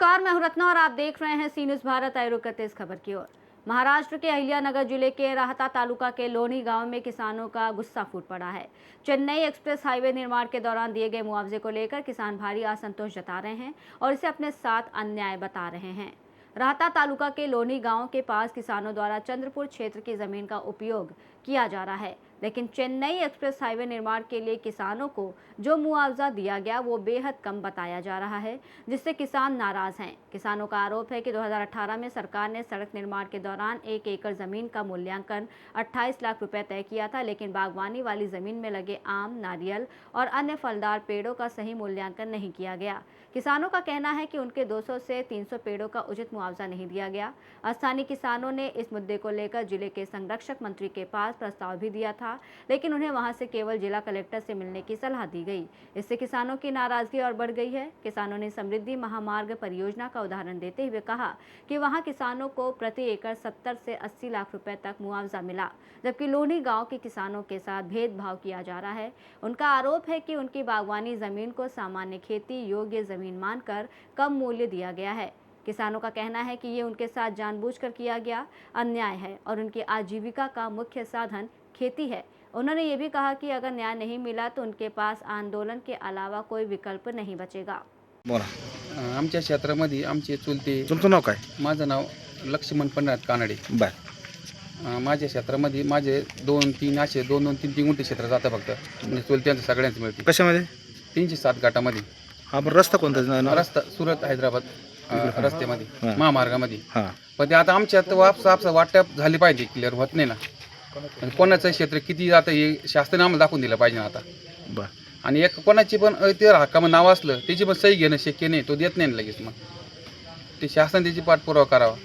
नमस्कार, मैं हूं रत्ना और आप देख रहे हैं सी न्यूज़ भारत। आए रुक करते इस खबर की ओर। महाराष्ट्र के अहिल्यानगर जिले के राहता तालुका के लोनी गांव में किसानों का गुस्सा फूट पड़ा है। चेन्नई एक्सप्रेस हाईवे निर्माण के दौरान दिए गए मुआवजे को लेकर किसान भारी असंतोष जता रहे हैं और इसे अपने साथ अन्याय बता रहे हैं। राहता तालुका के लोनी गांव के पास किसानों द्वारा चंद्रपुर क्षेत्र की जमीन का उपयोग किया जा रहा है, लेकिन चेन्नई एक्सप्रेस हाईवे निर्माण के लिए किसानों को जो मुआवजा दिया गया वो बेहद कम बताया जा रहा है, जिससे किसान नाराज हैं। किसानों का आरोप है कि 2018 में सरकार ने सड़क निर्माण के दौरान 1 एकड़ जमीन का मूल्यांकन 28 लाख रुपए तय किया था, लेकिन बागवानी वाली जमीन में लगे आम, नारियल और अन्य फलदार पेड़ों का सही मूल्यांकन नहीं किया गया। किसानों का कहना है कि उनके 200 से 300 पेड़ों का उचित मुआवजा नहीं दिया गया। स्थानीय किसानों ने इस मुद्दे को लेकर जिले के संरक्षक मंत्री के पास प्रस्ताव भी दिया था, लेकिन उन्हें वहां से केवल जिला कलेक्टर से मिलने की सलाह दी गई। इससे किसानों की नाराजगी और बढ़ गई है। किसानों ने समृद्धि महामार्ग परियोजना का उदाहरण देते हुए कहा कि वहां किसानों को प्रति एकड़ 70 से 80 लाख रुपए तक मुआवजा मिला, जबकि लोनी गांव के किसानों के साथ भेदभाव किया जा रहा है। उनका आरोप है कि उनकी बागवानी जमीन को सामान्य खेती योग्य जमीन मानकर कम मूल्य दिया गया है। किसानों का कहना है कि ये उनके साथ जानबूझकर किया गया अन्याय है और उनकी आजीविका का मुख्य साधन खेती है। उन्होंने ये भी कहा कि अगर न्याय नहीं मिला तो उनके पास आंदोलन के अलावा कोई विकल्प नहीं बचेगा। बोला आमच्या क्षेत्रामध्ये आमचे चुलते. तुमचं नाव काय? माझं नाव लक्ष्मण पंढरनाथ कानडे. बर. माझ्या क्षेत्रामध्ये माझे 2-3 गुंठे क्षेत्र जातं फक्त. म्हणजे चुलत्यांचं सगळ्यांचं मिळते. कशामध्ये? 307 गटामध्ये. हा, पण रस्ता कोणता? रस्ता सुरत हैदराबाद रस्त्यामध्ये हां. महामार्गामध्ये. हां. पण ते आता आमच्यात वापसा वाटप झाली पाहिजे, क्लिअर होत नाही ना. म्हणजे कोणाचं क्षेत्र किती जातं हे शासनाने आम्हाला दाखवून दिलं पाहिजे ना आता. बर. आणि एक कोणाची पण ते हक्कामध्ये नाव असलं त्याची पण सही घेणं शक्य नाही, तो देत नाही लगेच. मग ते शासन त्याची पाठपुरावा करावा.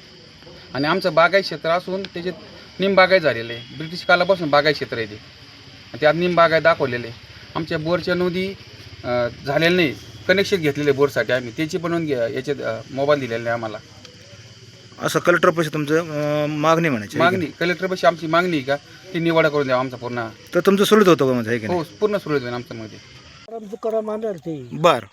आणि आमचं बागायत क्षेत्र असून त्याच्यात निमबागायत झालेलं आहे. ब्रिटिश कालापासून बागायत क्षेत्र आहे ते. त्यात निमबागायत दाखवलेले. आमच्या बोरच्या नोंदी झालेल्या नाही. कनेक्शन घेतलेले बोरसाठी आम्ही, त्याची पण नोंद याच्यात मोबाईल दिलेला नाही आम्हाला. असं कलेक्टरपाशी तुमचं मागणी म्हणायची? मागणी कलेक्टरपाशी आमची मागणी का ती निवाडा करून द्यावा आमचा पूर्ण. तर तुमचं सुरळीत होतं का म्हणजे? आहे की हो, पूर्ण सुरळीत होईल आमचं मध्ये. तुकाराम आंधळते. बर.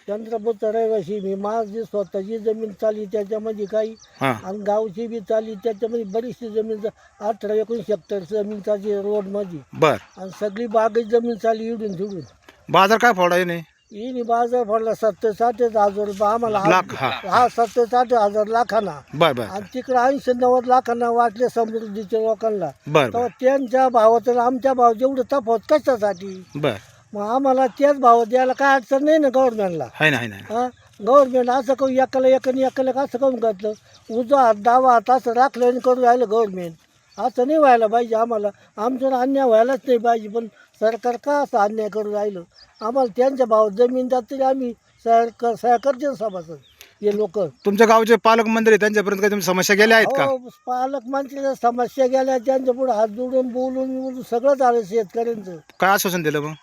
चंद्रपूरचा रहिवासी मी. माझी स्वतःची जमीन चालली त्याच्यामध्ये काही, हां. आणि गावची बी चालली त्याच्यामध्ये बरीचशी जमीन 18-19 हेक्टर जमीन चालली रोडमध्ये, बर. आणि सगळी बागाची जमीन चालली इडून तिडून. बाजार काय फोडाय नाही? येईन बाजार पडला 70-60 रुपये आम्हाला. लाख? हा. हा, 70-60 लाखांना. बर बर आणि तिकडे 80-90 लाखांना वाटले समृद्धीच्या लोकांना. बर तेव्हा बर त्यांच्या भावाचं आमच्या भाव जेवढं तफावत कशासाठी? बर. मग आम्हाला त्याच भाव द्यायला काय अडचण नाही ना गव्हर्नमेंटला. आहे ना, आहे ना. हां, गव्हर्नमेंट असं करून एकाला असं करून घातलं. उजवा हात डावा हात असं राखलं आणि करून राहिलं गव्हर्नमेंट. असं नाही व्हायला पाहिजे आम्हाला. आमच्यावर अन्याय व्हायलाच नाही पाहिजे, पण सरकार का असं अन्याय करून राहिलं? आम्हाला त्यांच्या भावात जमीन जात तरी आम्ही सहकारचे सभासद हे लोक. तुमच्या गावचे पालक मंदिर आहे, त्यांच्यापर्यंत काही तुमच्या समस्या गेल्या आहेत का? पालक मंत्र्याच्या समस्या गेल्या, त्यांच्या पुढे हात जोडून बोलून सगळं झालं शेतकऱ्यांचं. काय आश्वासन दिलं मग?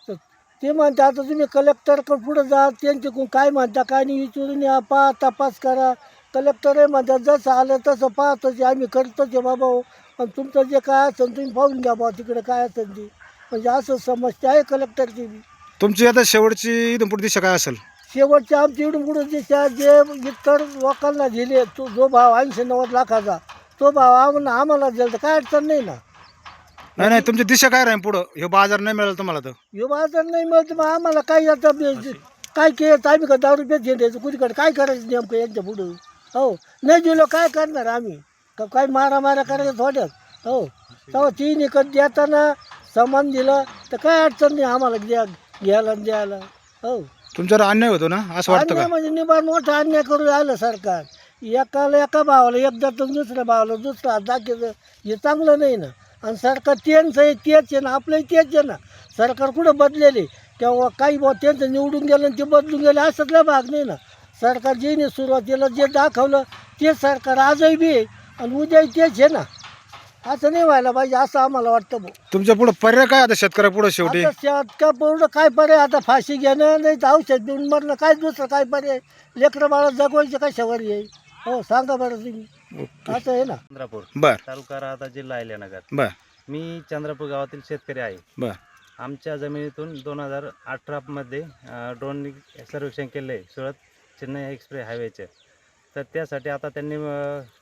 तर ते म्हणते आता तुम्ही कलेक्टरकडे पुढे जा, त्यांचे काय म्हणता काय नाही विचारून या, पहा तपास करा. कलेक्टरही म्हणतात जसं आलं तसं पाहतोच आम्ही करतोच आहे बाबा हो. पण तुमचं जे काय असेल तुम्ही पाहून घ्या बाबा तिकडे काय असेल ती. म्हणजे असं समस्या आहे कलेक्टरची बी. तुमची आता शेवटची इथून पुढे दिशा काय असेल? शेवटच्या आमची इकडून पुढे दिशा जे इतर लोकांना दिले जो भाव 80-90 लाखाचा तो भाव आम्हाला दिला तर काय अडचण नाही ना. नाही नाही, तुमची दिशा काय राहील पुढं? हे बाजार नाही मिळाला तुम्हाला तर? हे बाजार नाही मिळत मग आम्हाला काय आता काय केलं आम्ही का 10 रुपये द्यायचं कुणीकडे काय करायचं नेमकं यांच्या पुढं? हो, नाही दिलं काय करणार आम्ही? का काय मारामाऱ्या करायचं थोड्यात? हो, तेव्हा 3 एकर देताना समान दिलं तर काय अडचण नाही आम्हाला घ्यायला द्यायला. हो, तुमच्यावर अन्याय होतो ना असं वाटतं अन्याय का? म्हणजे निबार मोठा अन्याय करून राहिलं सरकार. एका भावाला एकदा तर दुसऱ्या भावाला दुसरा दाखवलं हे चांगलं नाही ना. आणि सरकार त्यांचं तेच आहे ना, आपलंही तेच आहे ना. सरकार कुठं बदलेले तेव्हा काही त्यांचं निवडून गेलं आणि ते बदलून गेले असतला भाग नाही ना. सरकार जेने सुरुवातीला जे दाखवलं तेच सरकार आजही बी आहे आणि उद्याही तेच आहे ना. असं नाही व्हायला पाहिजे असं आम्हाला वाटतं भाऊ. तुमच्या पुढं पर्याय काय आता शेतकऱ्या पुढं शेवटी? आता शेतकऱ्यापुढं काय पर्याय? आता फाशी घेणं नाही तर औषध देऊन मरणं, काय दुसरं काय पर्याय? लेकरं बाळा जगवायचं कशावर येईल? हो, सांगा बरं तुम्ही. असं आहे ना. चंद्रपूर बर तालुका राहता जिल्हा अहिल्यानगर. बर मी चंद्रपूर गावातील शेतकरी आहे. बर. आमच्या जमिनीतून 2018 मध्ये ड्रोन सर्वेक्षण केले सुरत चेन्नई एक्सप्रेस हायवेचे. तर त्यासाठी आता त्यांनी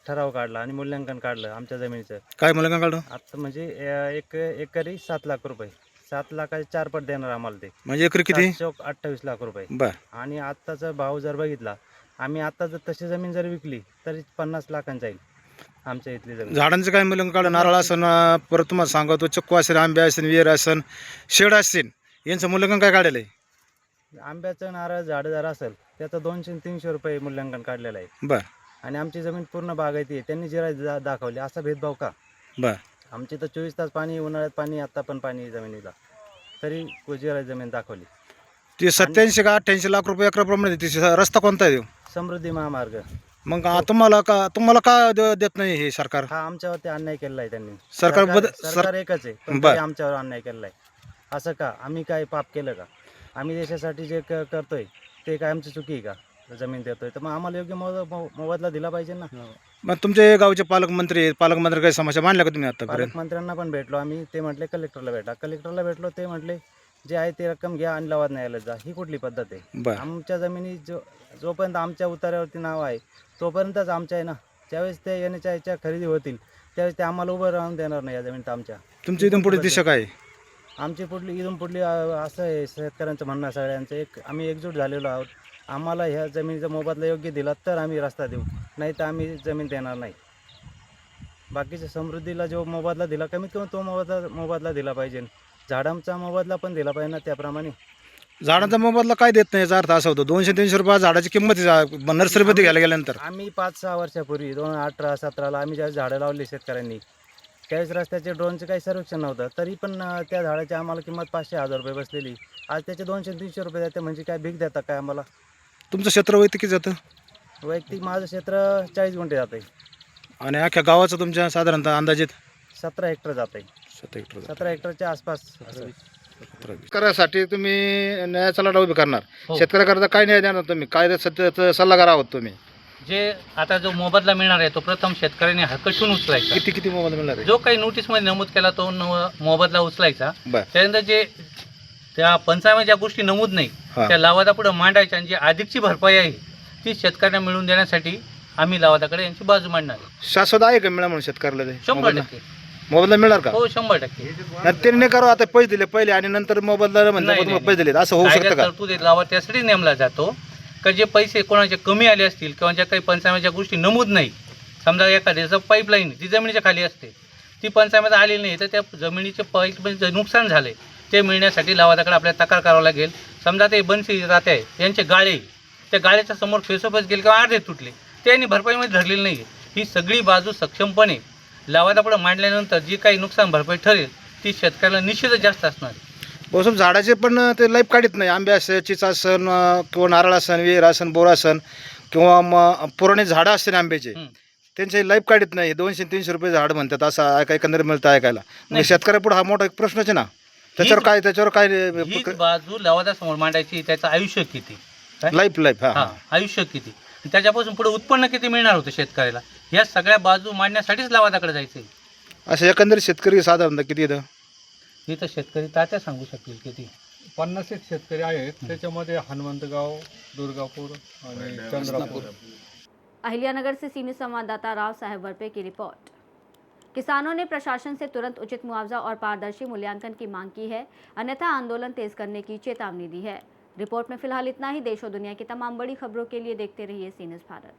ठराव काढला आणि मूल्यांकन काढलं आमच्या जमिनीचं. काय मुलं काढलं आता म्हणजे एक एकरी 7 लाख रुपये, 7 लाखाचे 4 पट देणार आम्हाला ते. म्हणजे एकरी किती? 28 लाख रुपये. बर. आणि आत्ताचा भाव जर बघितला, आम्ही आता जर तशी जमीन जर विकली तरी 50 लाखांची जाईल आमच्या इथली जमीन. झाडांचं काय मूल्यांकन काढलं? नारळ असन, परत तुम्हाला सांगतो चिक्कू असेल, आंबे असेल, विहीर असेल, शेड असतील, यांचं मूल्यांकन काय काढलेलं आहे? आंब्याचं नारळ झाड जर असेल त्याचं 200-300 रुपये मूल्यांकन काढलेलं आहे. बर आणि आमची जमीन पूर्ण बागायती आहे. त्यांनी जिरा दाखवली, असा भेदभाव का? बर. आमची तर 24 तास पाणी, उन्हाळ्यात पाणी, आता पण पाणी जमिनीला, तरी जिरा जमीन दाखवली. ते 87 का 88 लाख रुपये एकराप्रमाणे देते. रस्ता कोणता आहे? समृद्धी महामार्ग मग तुम्हाला का देत नाही हे सरकार? हा आमच्यावरती अन्याय केलेला आहे त्यांनी. सरकार सरकार एकच आहे, पण बर. तरी आमच्यावर अन्याय केलेला आहे. असं का? आम्ही काय पाप केलं का? आम्ही देशासाठी जे करतोय ते काय आमची चुकी आहे का? जमीन देतोय तर मग आम्हाला योग्य मोबदला दिला पाहिजे ना. मग तुमचे गावचे पालकमंत्री काही समस्या मांडल्या का तुम्ही आतापर्यंत? पालकमंत्र्यांना पण भेटलो आम्ही. ते म्हटले कलेक्टरला भेटा. कलेक्टरला भेटलो, ते म्हटले जे आहे ते रक्कम घ्या आणि लवाद न्यायालयात जा. ही कुठली पद्धत आहे? बर. आमच्या जमिनी जोपर्यंत आमच्या उतार्यावरती नाव आहे तोपर्यंतच आमच्या आहे ना. ज्यावेळेस ते येण्याच्या याच्या खरेदी होतील त्यावेळेस ते आम्हाला उभं राहून देणार नाही या जमीन आमच्या. तुमची इथून पुढे दिशा काय आहे? आमची इथून पुढली असं आहे, शेतकऱ्यांचं म्हणणं आहे सगळ्यांचं, आम्ही एकजूट झालेलो आहोत. आम्हाला ह्या जमिनीचा मोबदला योग्य दिला तर आम्ही रस्ता देऊ, नाही तर आम्ही जमीन देणार नाही. बाकीच्या समृद्धीला जो मोबदला दिला कमीत कमी तो मोबदला दिला पाहिजे. झाडांचा मोबदला पण दिला पाहिजे ना त्याप्रमाणे. झाडांचा मोबदला काय देत नाही याचा अर्थ असा होतो 200-300 रुपये झाडाची किंमत नर्सरीमध्ये घ्यायला गेल्यानंतर. आम्ही 5-6 वर्षापूर्वी 2018-17ला आम्ही ज्यावेळेस झाडं लावली शेतकऱ्यांनी, त्यावेळेस रस्त्याचे ड्रोनचे काही सर्वेक्षण नव्हतं, तरी पण त्या झाडाची आम्हाला किंमत 500-1000 रुपये बसलेली. आज त्याचे 200-300 रुपये जाते, म्हणजे काय भीक देतात काय आम्हाला? तुमचं क्षेत्र वैयक्तिक जातं वैयक्तिक माझं क्षेत्र 40 गुंठे जातं आहे आणि अख्ख्या गावाचं तुमच्या साधारणतः अंदाजित 17 हेक्टर जात आहे. 7 हेक्टर. 17 हेक्टरच्या आसपास. शेतकऱ्यासाठी तुम्ही न्यायाचा लढा उभे करणार. हो. शेतकऱ्याकरता काय न्याय देणार तुम्ही? काय सत्य सल्लागार आहोत तुम्ही? जे आता जो मोबदला मिळणार आहे तो प्रथम शेतकऱ्याने हक्कशून उचलायचा. किती मोबदला मिळणार आहे? जो काही नोटीसमध्ये नमूद केला तो मोबदला उचलायचा. बर. त्यानंतर जे त्या पंचायत ज्या गोष्टी नमूद नाही हा. त्या लवादापुढे मांडायच्या आणि जी अधिकची भरपाई आहे ती शेतकऱ्यांना मिळवून देण्यासाठी आम्ही लवादाकडे यांची बाजू मांडणार आहे. शाश्वत आहे का मिळा म्हणून शेतकऱ्याला ते? 100% मोबदला मिळणार का? हो 100%. नाही, त्यांनी करू आता पैसे दिले पहिले आणि नंतर मोबदला म्हणजे नाही, पैसे दिले असं होऊ शकतं का? तरतूद लावा त्यासाठी नेमला जातो का जे पैसे कोणाचे कमी आले असतील किंवा ज्या काही पंचायतीच्या गोष्टी नमूद नाही, समजा एखाद्याचं पाईपलाईन ती जमिनीच्या खाली असते, ती पंचायतीमध्ये आलेली नाही, तर त्या जमिनीचे पाईपलाईनचे नुकसान झाले ते मिळण्यासाठी लवादाकडे आपल्याला तक्रार करावं लागेल. समजा ते बनसी राहते आहे यांचे गाळे, त्या गाळ्याच्या समोर फेसोफेस गेले किंवा अर्धे तुटले, त्यांनी भरपाईमध्ये धरलेली नाही. ही सगळी बाजू सक्षमपणे लवादापुढे मांडल्यानंतर जी काही नुकसान भरपाई ठरेल ती शेतकऱ्याला निश्चितच जास्त असणार आहे. बहुसम झाडाचे पण ते लाईफ काढत नाही. आंबे असेल, चिंच असन किंवा नारळ असन, विहीर असन, बोर असन किंवा मग पुराणे झाडं असतील आंब्याचे, त्यांचे लाईफ काढत नाही. 200-300 रुपये झाड म्हणतात असं एकंदरीत मिळतं ऐकायला. म्हणजे शेतकऱ्यापुढे हा मोठा एक प्रश्नच आहे ना. त्याच्यावर काय हीच बाजू लवादासमोर मांडायची, त्याचं आयुष्य किती, लाईफ हा आयुष्य किती, त्याच्यापासून पुढे उत्पन्न किती मिळणार होतं शेतकऱ्याला, ह्या सगळ्या बाजू मांडण्यासाठीच लवादाकडे जायचंय. असं एकंदरीत शेतकरी साधारणतः किती येतं? ही तर शेतकरी तात्या सांगू शकतील किती. 50 एक शेतकरी आहेत, त्याच्यामध्ये हनुमंतगाव, दुर्गापूर आणि चंद्रपूर. अहिल्यानगर से सीनियर संवाददाता राव साहेब वरपे की रिपोर्ट। किसानों ने प्रशासन से तुरंत उचित मुआवजा और पारदर्शी मूल्यांकन की मांग की है, अन्यथा आंदोलन तेज करने की चेतावनी दी है। रिपोर्ट में फिलहाल इतना ही। देश और दुनिया की तमाम बड़ी खबरों के लिए देखते रहिए सी न्यूज़ भारत।